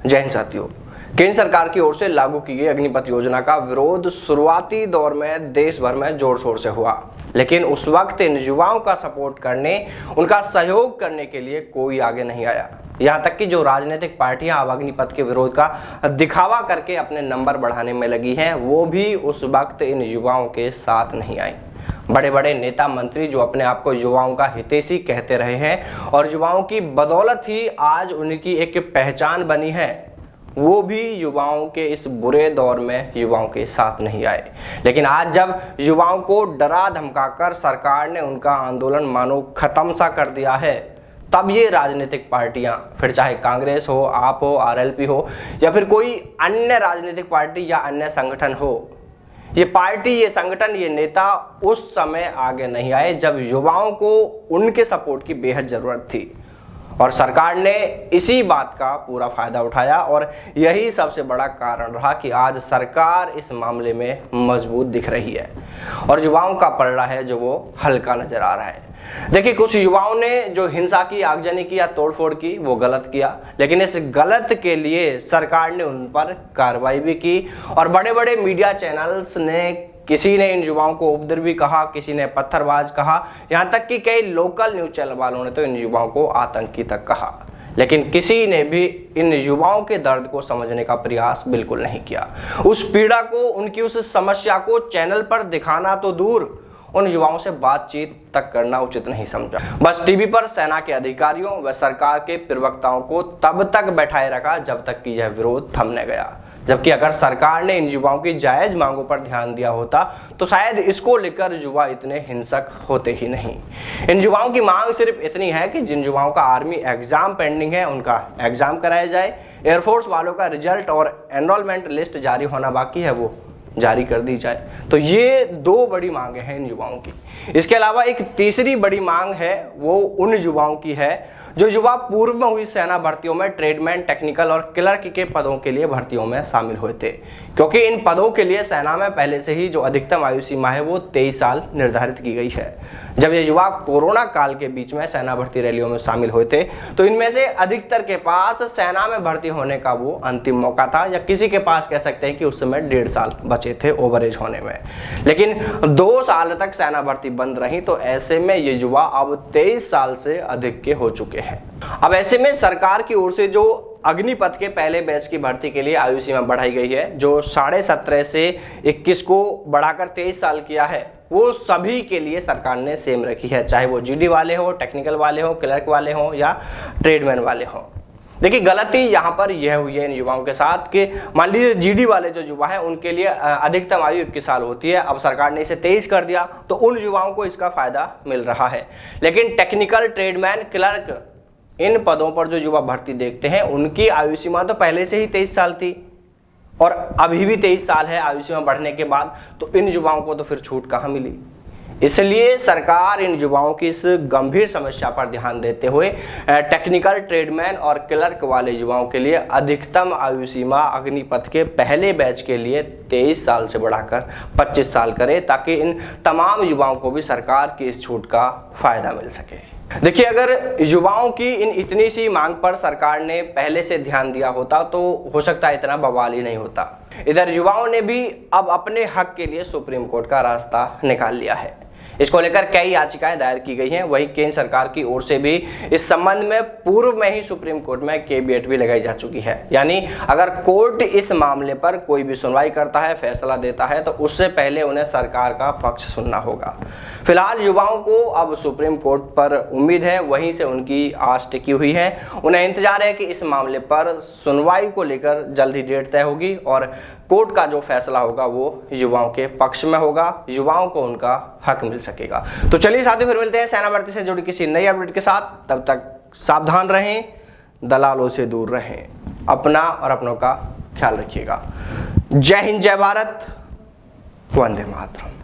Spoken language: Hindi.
जय हिंद साथियों। केंद्र सरकार की ओर से लागू की गई अग्निपथ योजना का विरोध शुरुआती दौर में देश भर में जोर शोर से हुआ, लेकिन उस वक्त इन युवाओं का सपोर्ट करने, उनका सहयोग करने के लिए कोई आगे नहीं आया। यहाँ तक कि जो राजनीतिक पार्टियां अब अग्निपथ के विरोध का दिखावा करके अपने नंबर बढ़ाने में लगी हैं, वो भी उस वक्त इन युवाओं के साथ नहीं आई। बड़े बड़े नेता मंत्री जो अपने आप को युवाओं का हितैषी कहते रहे हैं और युवाओं की बदौलत ही आज उनकी एक पहचान बनी है, वो भी युवाओं के इस बुरे दौर में युवाओं के साथ नहीं आए। लेकिन आज जब युवाओं को डरा धमकाकर सरकार ने उनका आंदोलन मानो खत्म सा कर दिया है, तब ये राजनीतिक पार्टियां, फिर चाहे कांग्रेस हो, आप हो, आरएलपी हो या फिर कोई अन्य राजनीतिक पार्टी या अन्य संगठन हो, ये पार्टी, ये संगठन, ये नेता उस समय आगे नहीं आए जब युवाओं को उनके सपोर्ट की बेहद जरूरत थी। और सरकार ने इसी बात का पूरा फायदा उठाया और यही सबसे बड़ा कारण रहा कि आज सरकार इस मामले में मजबूत दिख रही है और युवाओं का पलड़ा है जो वो हल्का नजर आ रहा है। देखिए, कुछ युवाओं ने जो हिंसा की, आगजनी की या तोड़फोड़ की, वो गलत किया, लेकिन इस गलत के लिए सरकार ने उन पर कार्रवाई भी की और बड़े बड़े मीडिया चैनल्स ने, किसी ने इन युवाओं को उपद्रवी कहा, किसी ने पत्थरबाज कहा, यहाँ तक कि कई लोकल न्यूज चैनल वालों ने तो इन युवाओं को आतंकी तक कहा। लेकिन किसी ने भी इन युवाओं के दर्द को समझने का प्रयास बिल्कुल नहीं किया। उस पीड़ा को, उनकी उस समस्या को चैनल पर दिखाना तो दूर, उन युवाओं से बातचीत तक करना उचित नहीं समझा। बस टीवी पर सेना के अधिकारियों व सरकार के प्रवक्ताओं को तब तक बैठाए रखा जब तक कि यह विरोध थम न गया। जबकि अगर सरकार ने इन युवाओं की जायज मांगों पर ध्यान दिया होता तो शायद इसको लेकर युवा इतने हिंसक होते ही नहीं। इन युवाओं की मांग सिर्फ इतनी है कि जिन युवाओं का आर्मी एग्जाम पेंडिंग है, उनका एग्जाम कराया जाए, एयरफोर्स वालों का रिजल्ट और एनरोलमेंट लिस्ट जारी होना बाकी है, वो जारी कर दी जाए। तो ये दो बड़ी मांगे हैं इन युवाओं की। इसके अलावा एक तीसरी बड़ी मांग है, वो उन युवाओं की है जो युवा पूर्व में हुई सेना भर्तियों में ट्रेडमैन, टेक्निकल और क्लर्क के पदों के लिए भर्तियों में शामिल हुए थे, क्योंकि इन पदों के लिए सेना में पहले से ही जो अधिकतम आयु सीमा है वो 23 साल निर्धारित की गई है। जब ये युवा कोरोना काल के बीच में सेना भर्ती रैलियों में शामिल हुए थे तो इनमें से अधिकतर के पास सेना में भर्ती होने का वो अंतिम मौका था, या किसी के पास कह सकते हैं कि उस समय 1.5 साल बचे थे ओवरेज होने में। लेकिन 2 साल तक सेना भर्ती बंद रही, तो ऐसे में ये युवा अब 23 साल से अधिक के हो चुके हैं। अब ऐसे में सरकार की ओर से जो अग्निपथ के पहले बैच की भर्ती के लिए आयु सीमा बढ़ाई गई है, जो 17.5 से 21 को बढ़ाकर 23 साल किया है, वो सभी के लिए सरकार ने सेम रखी है, चाहे वो जीडी वाले हो, टेक्निकल वाले हो, क्लर्क वाले हो या ट्रेडमैन वाले हो। देखिए, गलती यहाँ पर यह हुई है इन युवाओं के साथ कि मान लीजिए जीडी वाले जो युवा है उनके लिए अधिकतम आयु 21 साल होती है, अब सरकार ने इसे 23 कर दिया, तो उन युवाओं को इसका फायदा मिल रहा है। लेकिन टेक्निकल, ट्रेडमैन, क्लर्क, इन पदों पर जो युवा भर्ती देखते हैं उनकी आयु सीमा तो पहले से ही 23 साल थी और अभी भी 23 साल है आयु सीमा बढ़ने के बाद, तो इन युवाओं को तो फिर छूट कहाँ मिली। इसलिए सरकार इन युवाओं की इस गंभीर समस्या पर ध्यान देते हुए टेक्निकल, ट्रेडमैन और क्लर्क वाले युवाओं के लिए अधिकतम आयु सीमा अग्निपथ के पहले बैच के लिए 23 साल से बढ़ाकर 25 साल करे, ताकि इन तमाम युवाओं को भी सरकार की इस छूट का फायदा मिल सके। देखिए, अगर युवाओं की इन इतनी सी मांग पर सरकार ने पहले से ध्यान दिया होता तो हो सकता है इतना बवाल ही नहीं होता। इधर युवाओं ने भी अब अपने हक के लिए सुप्रीम कोर्ट का रास्ता निकाल लिया है। इसको लेकर कई याचिकाएं दायर की गई हैं। वहीं केंद्र सरकार की ओर से भी इस संबंध में पूर्व में ही सुप्रीम कोर्ट में केविएट भी लगाई जा चुकी है। यानी अगर कोर्ट इस मामले पर कोई भी सुनवाई करता है, फैसला देता है, तो उससे पहले उन्हें सरकार का पक्ष सुनना होगा। फिलहाल युवाओं को अब सुप्रीम कोर्ट पर उम्मीद है, वहीं से उनकी आस टिकी हुई है। उन्हें इंतजार है कि इस मामले पर सुनवाई को लेकर जल्द ही डेट तय होगी और कोर्ट का जो फैसला होगा वो युवाओं के पक्ष में होगा, युवाओं को उनका हक मिल सकेगा। तो चलिए साथियों, फिर मिलते हैं सेना भर्ती से जुड़ी किसी नई अपडेट के साथ। तब तक सावधान रहें, दलालों से दूर रहें, अपना और अपनों का ख्याल रखिएगा। जय हिंद, जय भारत, वंदे मातरम।